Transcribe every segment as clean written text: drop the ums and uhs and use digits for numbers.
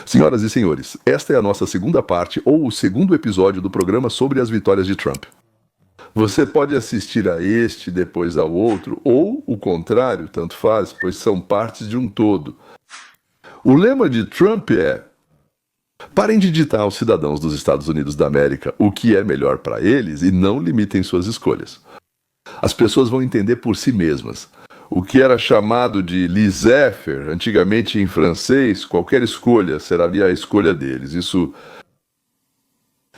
Senhoras e senhores, esta é a nossa segunda parte ou o segundo episódio do programa sobre as vitórias de Trump. Você pode assistir a este depois ao outro, ou o contrário, tanto faz, pois são partes de um todo. O lema de Trump é: parem de ditar aos cidadãos dos Estados Unidos da América o que é melhor para eles e não limitem suas escolhas. As pessoas vão entender por si mesmas. O que era chamado de laissez-faire, antigamente em francês, qualquer escolha será a escolha deles.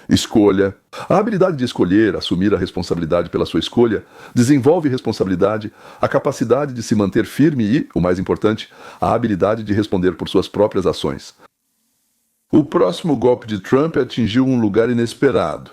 Escolha. A habilidade de escolher, assumir a responsabilidade pela sua escolha, desenvolve responsabilidade, a capacidade de se manter firme e, o mais importante, a habilidade de responder por suas próprias ações. O próximo golpe de Trump atingiu um lugar inesperado.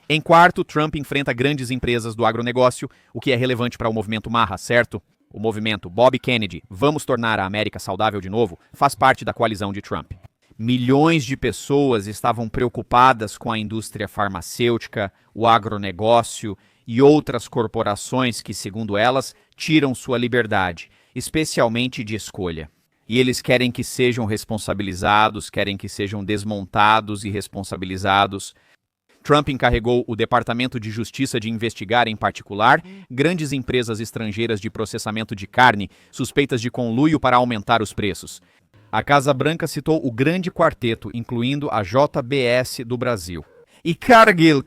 Em quarto, Trump enfrenta grandes empresas do agronegócio, o que é relevante para o movimento Marra, certo? O movimento Bob Kennedy, Vamos Tornar a América Saudável de Novo, faz parte da coalizão de Trump. Milhões de pessoas estavam preocupadas com a indústria farmacêutica, o agronegócio e outras corporações que, segundo elas, tiram sua liberdade, especialmente de escolha. E eles querem que sejam responsabilizados, querem que sejam desmontados e responsabilizados. Trump encarregou o Departamento de Justiça de investigar, em particular, grandes empresas estrangeiras de processamento de carne suspeitas de conluio para aumentar os preços. A Casa Branca citou o grande quarteto, incluindo a JBS do Brasil. E Cargill,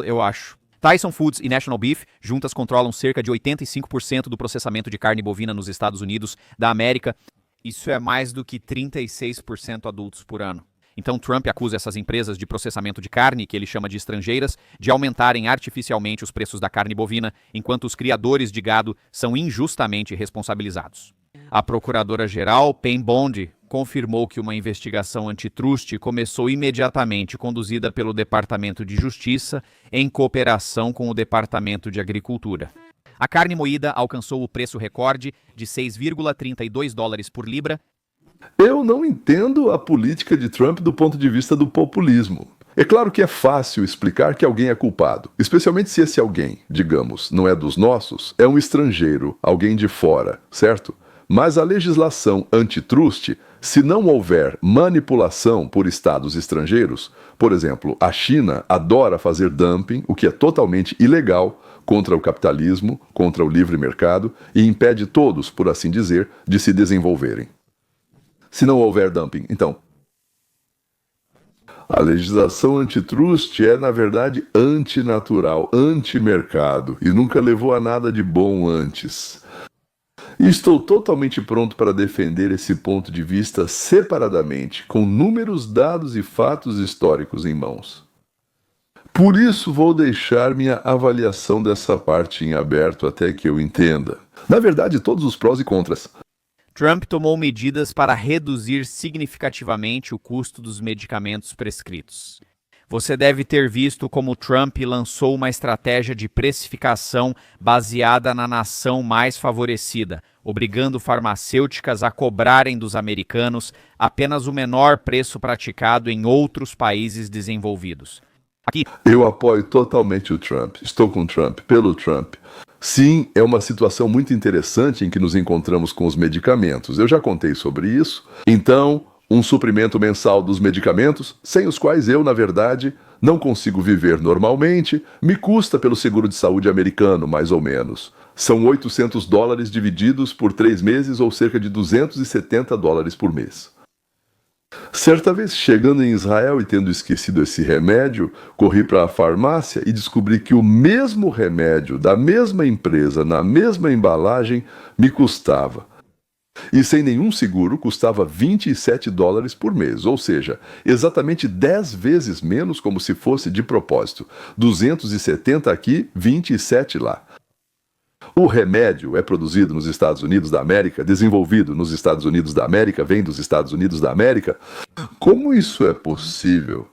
eu acho. Tyson Foods e National Beef juntas controlam cerca de 85% do processamento de carne bovina nos Estados Unidos da América. Isso é mais do que 36% adultos por ano. Então Trump acusa essas empresas de processamento de carne, que ele chama de estrangeiras, de aumentarem artificialmente os preços da carne bovina, enquanto os criadores de gado são injustamente responsabilizados. A procuradora-geral, Pam Bondi, confirmou que uma investigação antitruste começou imediatamente, conduzida pelo Departamento de Justiça, em cooperação com o Departamento de Agricultura. A carne moída alcançou o preço recorde de $6,32 por libra. Eu não entendo a política de Trump do ponto de vista do populismo. É claro que é fácil explicar que alguém é culpado, especialmente se esse alguém, digamos, não é dos nossos, é um estrangeiro, alguém de fora, certo? Mas a legislação antitruste, se não houver manipulação por estados estrangeiros, por exemplo, a China adora fazer dumping, o que é totalmente ilegal, contra o capitalismo, contra o livre mercado, e impede todos, por assim dizer, de se desenvolverem. Se não houver dumping, então, a legislação antitruste é, na verdade, antinatural, antimercado, e nunca levou a nada de bom antes. E estou totalmente pronto para defender esse ponto de vista separadamente, com números, dados e fatos históricos em mãos. Por isso vou deixar minha avaliação dessa parte em aberto até que eu entenda. Na verdade, todos os prós e contras. Trump tomou medidas para reduzir significativamente o custo dos medicamentos prescritos. Você deve ter visto como Trump lançou uma estratégia de precificação baseada na nação mais favorecida, obrigando farmacêuticas a cobrarem dos americanos apenas o menor preço praticado em outros países desenvolvidos. Eu apoio totalmente o Trump. Estou com o Trump, pelo Trump. Sim, é uma situação muito interessante em que nos encontramos com os medicamentos. Eu já contei sobre isso. Então, um suprimento mensal dos medicamentos, sem os quais eu, na verdade, não consigo viver normalmente, me custa pelo seguro de saúde americano, mais ou menos. São $800 divididos por 3 meses ou cerca de $270 por mês. Certa vez, chegando em Israel e tendo esquecido esse remédio, corri para a farmácia e descobri que o mesmo remédio, da mesma empresa, na mesma embalagem, me custava. E sem nenhum seguro, custava $27 por mês, ou seja, exatamente 10 vezes menos, como se fosse de propósito. 270 aqui, 27 lá. O remédio é produzido nos Estados Unidos da América, desenvolvido nos Estados Unidos da América, vem dos Estados Unidos da América. Como isso é possível?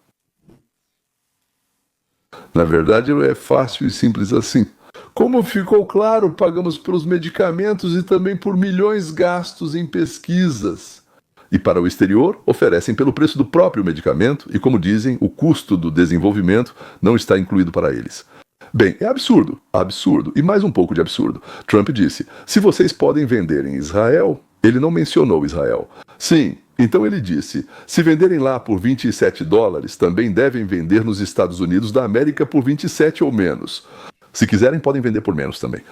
Na verdade, é fácil e simples assim. Como ficou claro, pagamos pelos medicamentos e também por milhões gastos em pesquisas. E para o exterior, oferecem pelo preço do próprio medicamento e, como dizem, o custo do desenvolvimento não está incluído para eles. Bem, é absurdo, absurdo e mais um pouco de absurdo. Trump disse, se vocês podem vender em Israel, Ele não mencionou Israel. Sim, então ele disse, se venderem lá por $27, também devem vender nos Estados Unidos da América por 27 ou menos. Se quiserem, podem vender por menos também.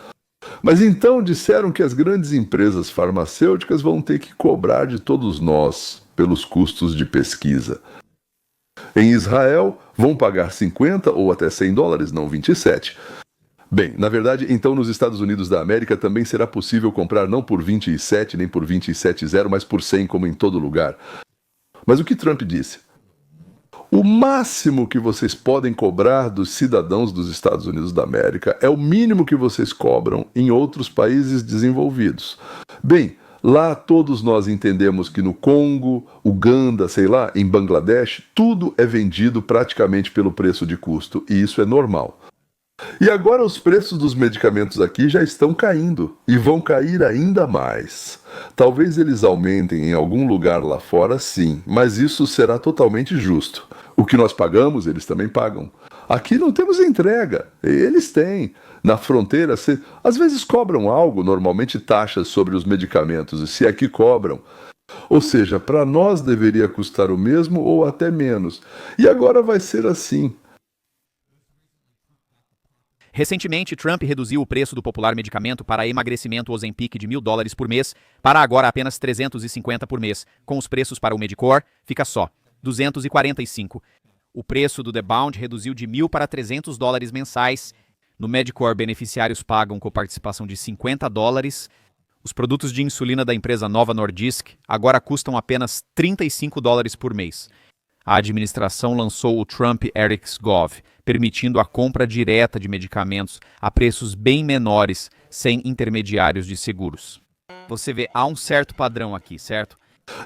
Mas então disseram que as grandes empresas farmacêuticas vão ter que cobrar de todos nós pelos custos de pesquisa. Em Israel, vão pagar 50 ou até $100, não 27. Bem, na verdade, então nos Estados Unidos da América também será possível comprar não por 27 nem por 27,0, mas por 100 como em todo lugar. Mas o que Trump disse? O máximo que vocês podem cobrar dos cidadãos dos Estados Unidos da América é o mínimo que vocês cobram em outros países desenvolvidos. Bem, lá todos nós entendemos que no Congo, Uganda, sei lá, em Bangladesh, tudo é vendido praticamente pelo preço de custo, e isso é normal. E agora os preços dos medicamentos aqui já estão caindo e vão cair ainda mais. Talvez eles aumentem em algum lugar lá fora, sim, mas isso será totalmente justo. O que nós pagamos, eles também pagam. Aqui não temos entrega, eles têm. Na fronteira, às vezes cobram algo, normalmente taxas sobre os medicamentos, e se aqui cobram. Ou seja, para nós deveria custar o mesmo ou até menos. E agora vai ser assim. Recentemente, Trump reduziu o preço do popular medicamento para emagrecimento Ozempic de $1.000 por mês para agora apenas $350 por mês. Com os preços para o Medicor, fica só $245. O preço do Zepbound reduziu de $1.000 para $300 mensais. No Medicor, beneficiários pagam com participação de $50. Os produtos de insulina da empresa Novo Nordisk agora custam apenas $35 por mês. A administração lançou o Trump RxGov, permitindo a compra direta de medicamentos a preços bem menores, sem intermediários de seguros. Você vê, há um certo padrão aqui, certo?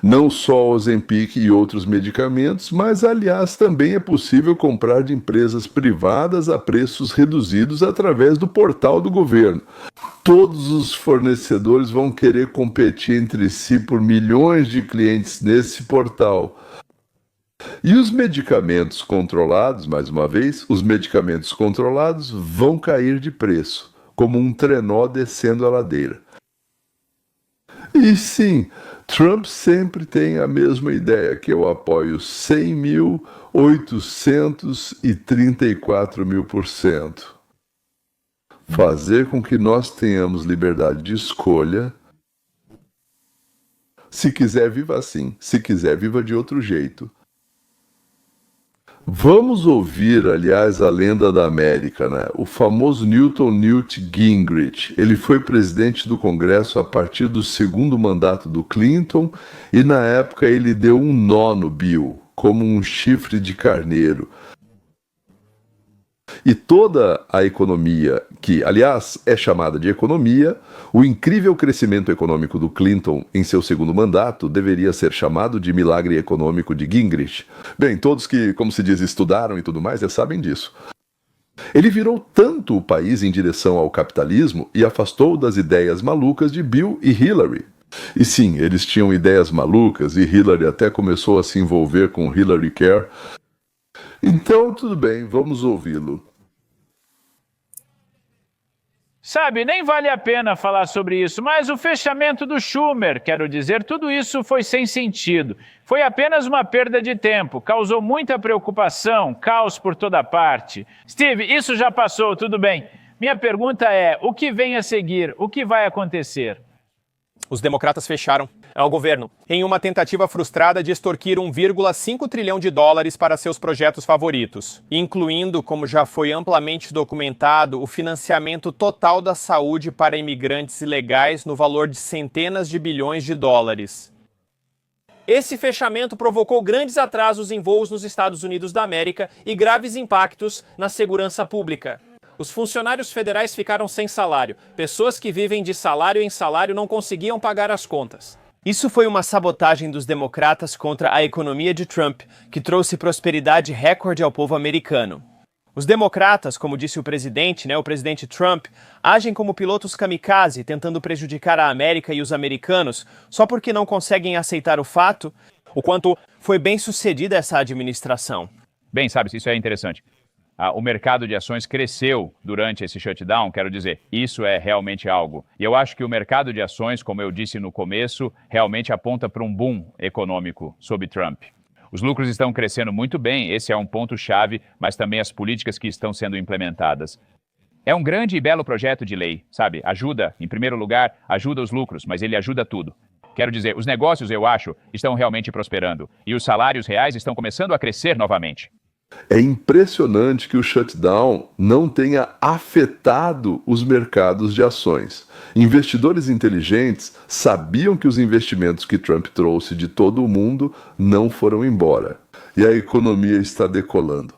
Não só o Ozempic e outros medicamentos, mas aliás também é possível comprar de empresas privadas a preços reduzidos através do portal do governo. Todos os fornecedores vão querer competir entre si por milhões de clientes nesse portal. E os medicamentos controlados, mais uma vez, os medicamentos controlados vão cair de preço, como um trenó descendo a ladeira. E sim, Trump sempre tem a mesma ideia, que eu apoio 100.834.000%. Fazer com que nós tenhamos liberdade de escolha. Se quiser, viva assim. Se quiser, viva de outro jeito. Vamos ouvir, aliás, a lenda da América, né? O famoso Newt Gingrich. Ele foi presidente do Congresso a partir do segundo mandato do Clinton e, na época, ele deu um nó no Bill, como um chifre de carneiro. E toda a economia, que, aliás, é chamada de economia, o incrível crescimento econômico do Clinton em seu segundo mandato deveria ser chamado de milagre econômico de Gingrich. Bem, todos que, como se diz, estudaram e tudo mais, já sabem disso. Ele virou tanto o país em direção ao capitalismo e afastou das ideias malucas de Bill e Hillary. E sim, eles tinham ideias malucas e Hillary até começou a se envolver com Hillary Care. Então, tudo bem, vamos ouvi-lo. Sabe, nem vale a pena falar sobre isso, mas o fechamento do Schumer, quero dizer, tudo isso foi sem sentido. Foi apenas uma perda de tempo, causou muita preocupação, caos por toda parte. Steve, isso já passou, tudo bem. Minha pergunta é, o que vem a seguir? O que vai acontecer? Os democratas fecharam ao governo em uma tentativa frustrada de extorquir $1,5 trilhão para seus projetos favoritos, incluindo, como já foi amplamente documentado, o financiamento total da saúde para imigrantes ilegais no valor de centenas de bilhões de dólares. Esse fechamento provocou grandes atrasos em voos nos Estados Unidos da América e graves impactos na segurança pública. Os funcionários federais ficaram sem salário. Pessoas que vivem de salário em salário não conseguiam pagar as contas. Isso foi uma sabotagem dos democratas contra a economia de Trump, que trouxe prosperidade recorde ao povo americano. Os democratas, como disse o presidente Trump, agem como pilotos kamikaze, tentando prejudicar a América e os americanos, só porque não conseguem aceitar o fato, o quanto foi bem sucedida essa administração. Bem, sabe, isso é interessante. o mercado de ações cresceu durante esse shutdown, quero dizer, isso é realmente algo. E eu acho que o mercado de ações, como eu disse no começo, realmente aponta para um boom econômico sob Trump. Os lucros estão crescendo muito bem, esse é um ponto-chave, mas também as políticas que estão sendo implementadas. É um grande e belo projeto de lei, sabe? Ajuda, em primeiro lugar, ajuda os lucros, mas ele ajuda tudo. Quero dizer, os negócios, eu acho, estão realmente prosperando e os salários reais estão começando a crescer novamente. É impressionante que o shutdown não tenha afetado os mercados de ações. Investidores inteligentes sabiam que os investimentos que Trump trouxe de todo o mundo não foram embora. E a economia está decolando.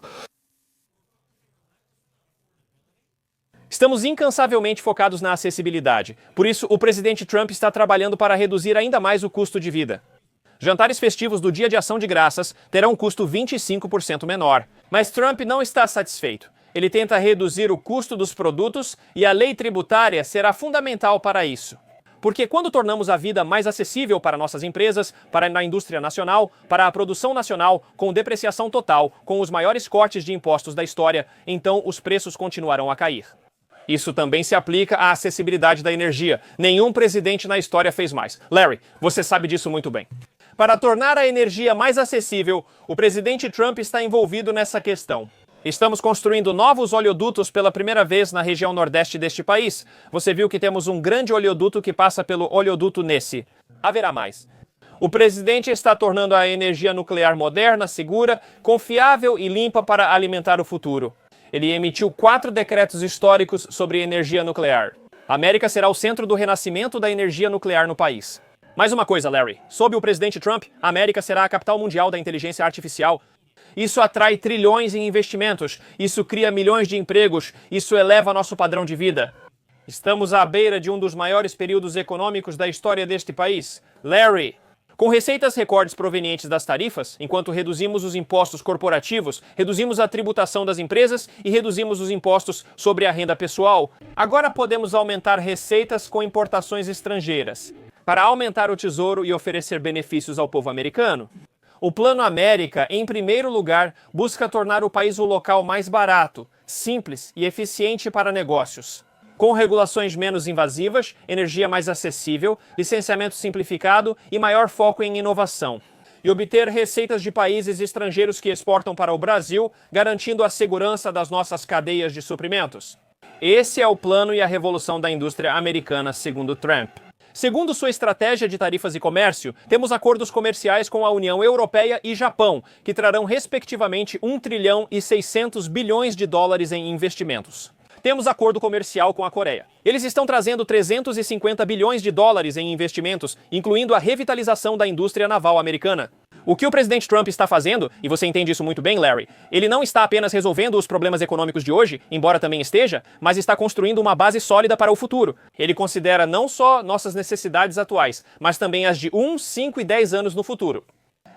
Estamos incansavelmente focados na acessibilidade. Por isso, o presidente Trump está trabalhando para reduzir ainda mais o custo de vida. Jantares festivos do Dia de Ação de Graças terão um custo 25% menor. Mas Trump não está satisfeito. Ele tenta reduzir o custo dos produtos e a lei tributária será fundamental para isso. Porque quando tornamos a vida mais acessível para nossas empresas, para a indústria nacional, para a produção nacional, com depreciação total, com os maiores cortes de impostos da história, então os preços continuarão a cair. Isso também se aplica à acessibilidade da energia. Nenhum presidente na história fez mais. Larry, você sabe disso muito bem. Para tornar a energia mais acessível, o presidente Trump está envolvido nessa questão. Estamos construindo novos oleodutos pela primeira vez na região nordeste deste país. Você viu que temos um grande oleoduto que passa pelo oleoduto Nessie. Haverá mais. O presidente está tornando a energia nuclear moderna, segura, confiável e limpa para alimentar o futuro. Ele emitiu 4 decretos históricos sobre energia nuclear. A América será o centro do renascimento da energia nuclear no país. Mais uma coisa, Larry. Sob o presidente Trump, a América será a capital mundial da inteligência artificial. Isso atrai trilhões em investimentos. Isso cria milhões de empregos. Isso eleva nosso padrão de vida. Estamos à beira de um dos maiores períodos econômicos da história deste país. Larry, com receitas recordes provenientes das tarifas, enquanto reduzimos os impostos corporativos, reduzimos a tributação das empresas e reduzimos os impostos sobre a renda pessoal, agora podemos aumentar receitas com importações estrangeiras, para aumentar o tesouro e oferecer benefícios ao povo americano. O Plano América, em primeiro lugar, busca tornar o país o local mais barato, simples e eficiente para negócios. Com regulações menos invasivas, energia mais acessível, licenciamento simplificado e maior foco em inovação. E obter receitas de países estrangeiros que exportam para o Brasil, garantindo a segurança das nossas cadeias de suprimentos. Esse é o plano e a revolução da indústria americana, segundo Trump. Segundo sua estratégia de tarifas e comércio, temos acordos comerciais com a União Europeia e Japão, que trarão respectivamente 1 trilhão e 600 bilhões de dólares em investimentos. Temos acordo comercial com a Coreia. Eles estão trazendo 350 bilhões de dólares em investimentos, incluindo a revitalização da indústria naval americana. O que o presidente Trump está fazendo, e você entende isso muito bem, Larry, ele não está apenas resolvendo os problemas econômicos de hoje, embora também esteja, mas está construindo uma base sólida para o futuro. Ele considera não só nossas necessidades atuais, mas também as de 1, 5 e 10 anos no futuro.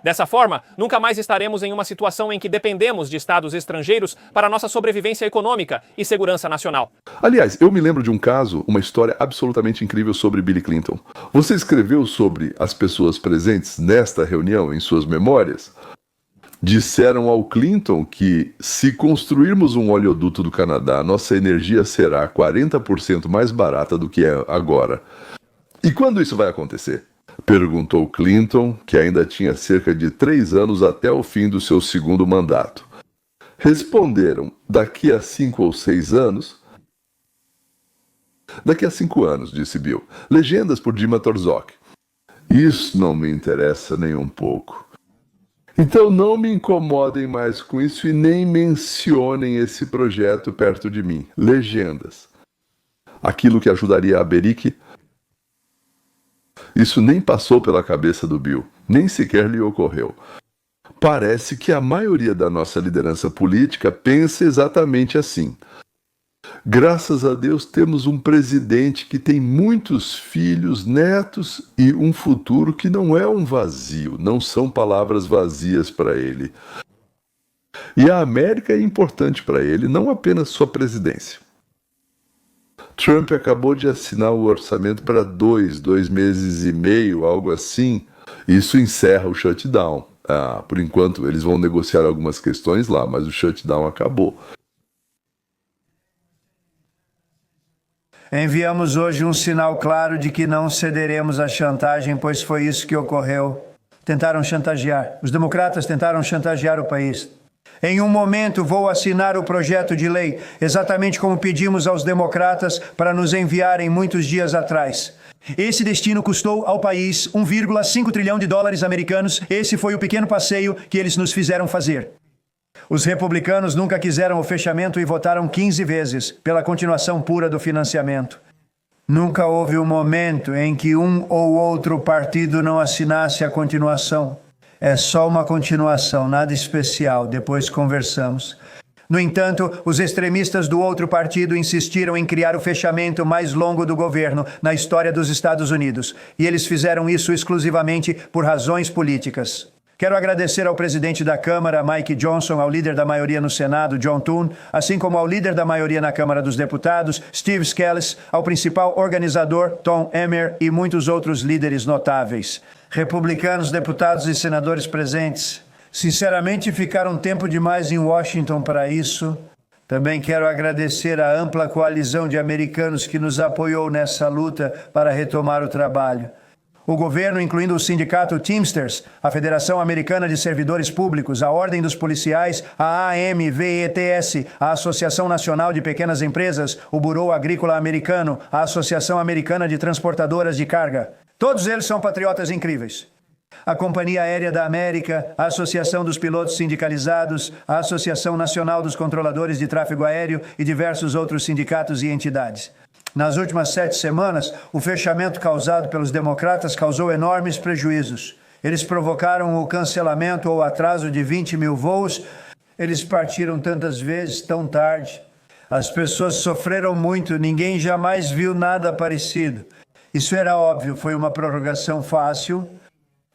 Dessa forma, nunca mais estaremos em uma situação em que dependemos de estados estrangeiros para nossa sobrevivência econômica e segurança nacional. Aliás, eu me lembro de um caso, uma história absolutamente incrível sobre Billy Clinton. Você escreveu sobre as pessoas presentes nesta reunião em suas memórias? Disseram ao Clinton que, se construirmos um oleoduto do Canadá, nossa energia será 40% mais barata do que é agora. E quando isso vai acontecer? Perguntou Clinton, que ainda tinha cerca de 3 anos até o fim do seu segundo mandato. Responderam, daqui a 5 ou 6 anos. Daqui a 5 anos, disse Bill. Legendas por Dima Torzok. Isso não me interessa nem um pouco. Então não me incomodem mais com isso e nem mencionem esse projeto perto de mim. Legendas. Aquilo que ajudaria a Beric. Isso nem passou pela cabeça do Bill, nem sequer lhe ocorreu. Parece que a maioria da nossa liderança política pensa exatamente assim. Graças a Deus temos um presidente que tem muitos filhos, netos e um futuro que não é um vazio, não são palavras vazias para ele. E a América é importante para ele, não apenas sua presidência. Trump acabou de assinar o orçamento para 2 meses e meio, algo assim. Isso encerra o shutdown. Por enquanto, eles vão negociar algumas questões lá, mas o shutdown acabou. Enviamos hoje um sinal claro de que não cederemos à chantagem, pois foi isso que ocorreu. Tentaram chantagear. Os democratas tentaram chantagear o país. Em um momento, vou assinar o projeto de lei, exatamente como pedimos aos democratas para nos enviarem muitos dias atrás. Esse destino custou ao país 1,5 trilhão de dólares americanos. Esse foi o pequeno passeio que eles nos fizeram fazer. Os republicanos nunca quiseram o fechamento e votaram 15 vezes pela continuação pura do financiamento. Nunca houve um momento em que um ou outro partido não assinasse a continuação. É só uma continuação, nada especial. Depois conversamos. No entanto, os extremistas do outro partido insistiram em criar o fechamento mais longo do governo na história dos Estados Unidos. E eles fizeram isso exclusivamente por razões políticas. Quero agradecer ao presidente da Câmara, Mike Johnson, ao líder da maioria no Senado, John Thune, assim como ao líder da maioria na Câmara dos Deputados, Steve Scalise, ao principal organizador, Tom Emmer, e muitos outros líderes notáveis. Republicanos, deputados e senadores presentes, sinceramente ficaram tempo demais em Washington para isso. Também quero agradecer à ampla coalizão de americanos que nos apoiou nessa luta para retomar o trabalho. O governo, incluindo o sindicato Teamsters, a Federação Americana de Servidores Públicos, a Ordem dos Policiais, a AMVETS, a Associação Nacional de Pequenas Empresas, o Bureau Agrícola Americano, a Associação Americana de Transportadoras de Carga. Todos eles são patriotas incríveis. A Companhia Aérea da América, a Associação dos Pilotos Sindicalizados, a Associação Nacional dos Controladores de Tráfego Aéreo e diversos outros sindicatos e entidades. Nas últimas 7 semanas, o fechamento causado pelos democratas causou enormes prejuízos. Eles provocaram o cancelamento ou atraso de 20 mil voos. Eles partiram tantas vezes, tão tarde. As pessoas sofreram muito, ninguém jamais viu nada parecido. Isso era óbvio, foi uma prorrogação fácil.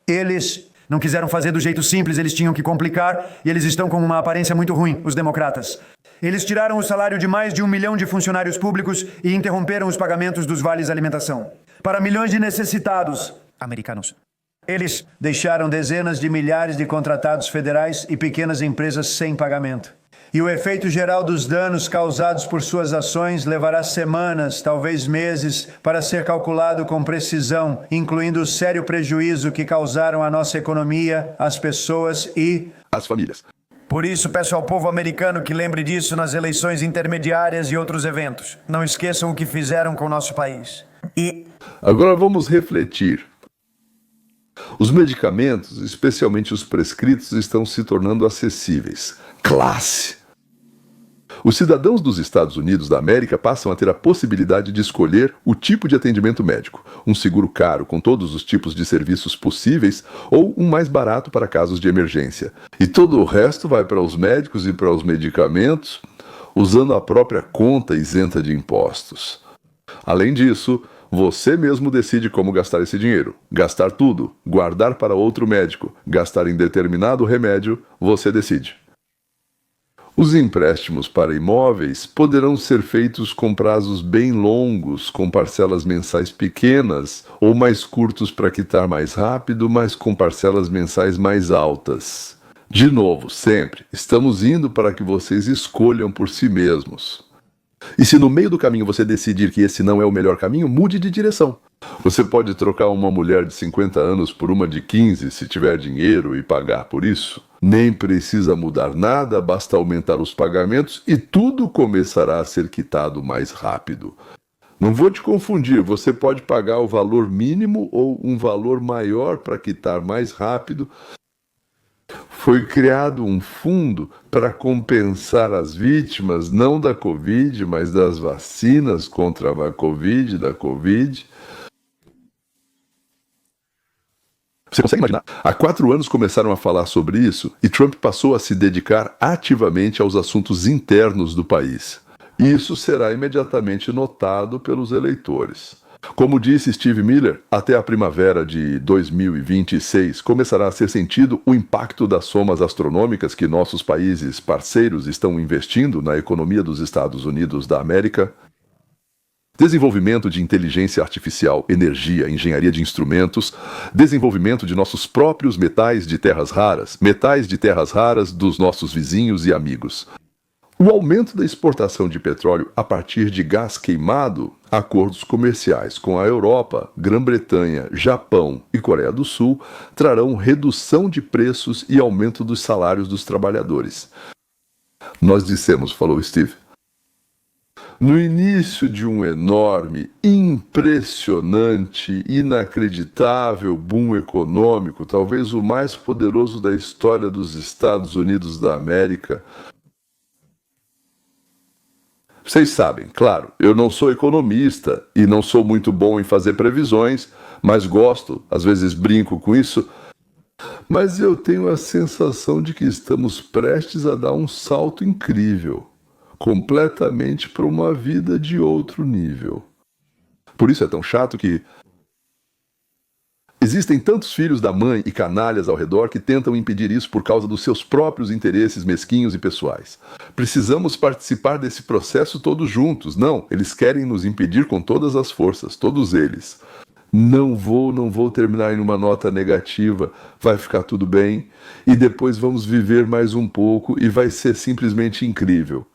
Eles não quiseram fazer do jeito simples, eles tinham que complicar, e eles estão com uma aparência muito ruim, os democratas. Eles tiraram o salário de mais de 1 milhão de funcionários públicos e interromperam os pagamentos dos vales alimentação para milhões de necessitados americanos. Eles deixaram dezenas de milhares de contratados federais e pequenas empresas sem pagamento. E o efeito geral dos danos causados por suas ações levará semanas, talvez meses, para ser calculado com precisão, incluindo o sério prejuízo que causaram à nossa economia, às pessoas e As famílias. Por isso, peço ao povo americano que lembre disso nas eleições intermediárias e outros eventos. Não esqueçam o que fizeram com o nosso país. Agora vamos refletir. Os medicamentos, especialmente os prescritos, estão se tornando acessíveis. Classe! Os cidadãos dos Estados Unidos da América passam a ter a possibilidade de escolher o tipo de atendimento médico, um seguro caro com todos os tipos de serviços possíveis ou um mais barato para casos de emergência. E todo o resto vai para os médicos e para os medicamentos, usando a própria conta isenta de impostos. Além disso, você mesmo decide como gastar esse dinheiro. Gastar tudo, guardar para outro médico, gastar em determinado remédio, você decide. Os empréstimos para imóveis poderão ser feitos com prazos bem longos, com parcelas mensais pequenas, ou mais curtos para quitar mais rápido, mas com parcelas mensais mais altas. De novo, sempre, estamos indo para que vocês escolham por si mesmos. E se no meio do caminho você decidir que esse não é o melhor caminho, mude de direção. Você pode trocar uma mulher de 50 anos por uma de 15 se tiver dinheiro e pagar por isso. Nem precisa mudar nada, basta aumentar os pagamentos e tudo começará a ser quitado mais rápido. Não vou te confundir, você pode pagar o valor mínimo ou um valor maior para quitar mais rápido. Foi criado um fundo para compensar as vítimas, não da Covid, mas das vacinas contra a Covid, da Covid. Você consegue imaginar? Há 4 anos começaram a falar sobre isso e Trump passou a se dedicar ativamente aos assuntos internos do país. Isso será imediatamente notado pelos eleitores. Como disse Steve Miller, até a primavera de 2026 começará a ser sentido o impacto das somas astronômicas que nossos países parceiros estão investindo na economia dos Estados Unidos da América. Desenvolvimento de inteligência artificial, energia, engenharia de instrumentos, desenvolvimento de nossos próprios metais de terras raras dos nossos vizinhos e amigos. O aumento da exportação de petróleo a partir de gás queimado, acordos comerciais com a Europa, Grã-Bretanha, Japão e Coreia do Sul trarão redução de preços e aumento dos salários dos trabalhadores. Nós dissemos, falou Steve, no início de um enorme, impressionante, inacreditável boom econômico, talvez o mais poderoso da história dos Estados Unidos da América. Vocês sabem, claro, eu não sou economista e não sou muito bom em fazer previsões, mas gosto, às vezes brinco com isso, mas eu tenho a sensação de que estamos prestes a dar um salto incrível, completamente para uma vida de outro nível. Por isso é tão chato que existem tantos filhos da mãe e canalhas ao redor que tentam impedir isso por causa dos seus próprios interesses mesquinhos e pessoais. Precisamos participar desse processo todos juntos. Não, eles querem nos impedir com todas as forças, todos eles. Não vou terminar em uma nota negativa, vai ficar tudo bem, e depois vamos viver mais um pouco e vai ser simplesmente incrível.